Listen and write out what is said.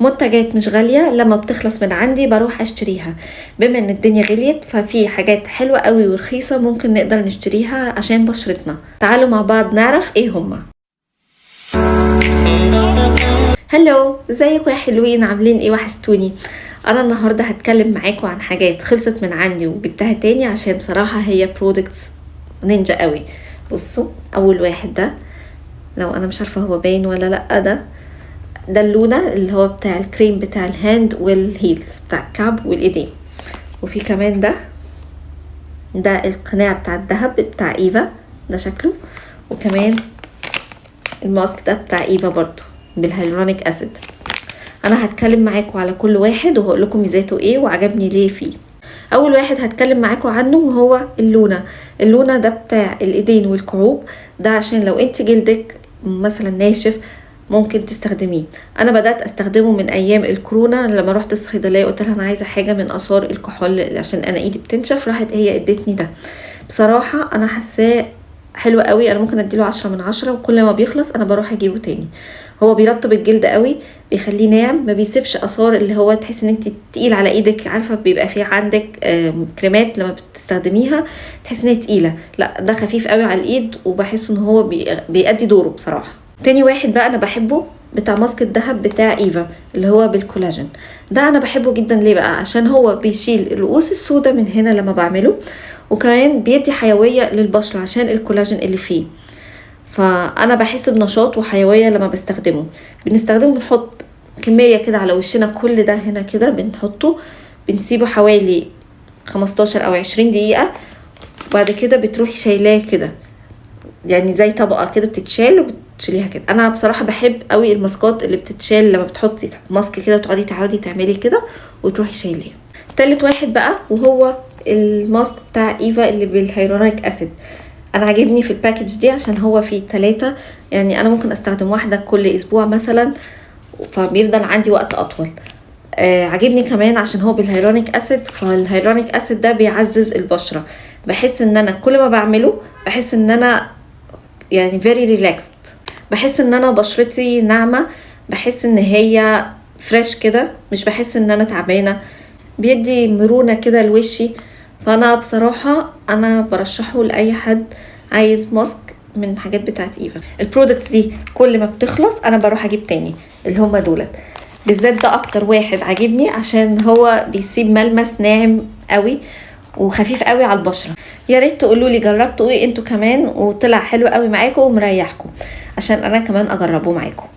منتجات مش غالية لما بتخلص من عندي بروح اشتريها. بما ان الدنيا غليت ففي حاجات حلوة قوي ورخيصة ممكن نقدر نشتريها عشان بشرتنا. تعالوا مع بعض نعرف ايه هما. هلو، ازيكم يا حلوين؟ عاملين ايه؟ وحشتوني. انا النهاردة هتكلم معاكم عن حاجات خلصت من عندي وجبتها تاني عشان بصراحة هي برودكتس نينجا قوي. بصوا، اول واحد ده، لو انا مش عارفة هو باين ولا لا، ده اللونة اللي هو بتاع الكريم بتاع الهاند والهيلز بتاع الكعب والايدين. وفي كمان ده القناع بتاع الذهب بتاع ايفا، ده شكله. وكمان الماسك ده بتاع ايفا برضو بالهيلورونيك اسيد. انا هتكلم معاكم على كل واحد وهقول لكم ميزاته ايه وعجبني ليه فيه. اول واحد هتكلم معاكم عنه وهو اللونة ده بتاع الايدين والكعوب. ده عشان لو انت جلدك مثلا ناشف ممكن تستخدميه. انا بدات استخدمه من ايام الكورونا، لما رحت الصيدليه قلت لها انا عايزه حاجه من اثار الكحول عشان انا ايدي بتنشف، راحت هي ادتني ده. بصراحه انا حاساه حلو قوي، انا ممكن اديله 10/10، وكل ما بيخلص انا بروح اجيبه تاني. هو بيرطب الجلد قوي، بيخليه ناعم، ما بيسيبش اثار اللي هو تحس ان انت تقيل على ايدك. عارفه بيبقى في عندك كريمات لما بتستخدميها تحس ان هي تقيله، لا ده خفيف قوي على الايد وبحس ان هو بيأدي دوره بصراحه. تاني واحد بقى انا بحبه بتاع ماسك الذهب بتاع ايفا اللي هو بالكولاجين. ده انا بحبه جدا. ليه بقى؟ عشان هو بيشيل الرؤوس السوداء من هنا لما بعمله، وكمان بيدي حيوية للبشرة عشان الكولاجين اللي فيه. فانا بحس بنشاط وحيوية لما بستخدمه. بنحط كمية كده على وشنا، كل ده هنا كده بنحطه، بنسيبه حوالي 15 أو 20 دقيقة. وبعد كده بتروحي شايلاه كده، يعني زي طبقة كده بتتشال وبتشيليها كده. انا بصراحة بحب قوي الماسكات اللي بتتشال لما بتحطي ماسك كده تقعدي تعملي كده وتروحي شايلاه. تالت واحد بقى وهو الماسك بتاع ايفا اللي بالهيلورونيك اسيد. انا عاجبني في الباكج دي عشان هو فيه 3، يعني انا ممكن استخدم واحدة كل اسبوع مثلا، فبيفضل عندي وقت اطول. عاجبني كمان عشان هو بالهيلورونيك اسيد، فالهيلورونيك اسيد ده بيعزز البشرة. بحس ان انا كل ما بعمله بحس ان انا يعني very relaxed، بحس ان انا بشرتي ناعمة، بحس ان هي فريش كده، مش بحس ان انا تعبانة، بيدي مرونة كده لوشي. فانا بصراحة انا برشحه لاي حد عايز ماسك من حاجات بتاعت ايفا. البرودكتس دي كل ما بتخلص انا بروح اجيب تاني، اللي هم دولت بالذات. ده اكتر واحد عجبني عشان هو بيسيب ملمس ناعم قوي وخفيف قوي على البشرة. يا ريت تقولوا لي جربتوا ايه انتوا كمان وطلع حلو قوي معاكم ومريحكم، عشان انا كمان اجربه معاكم.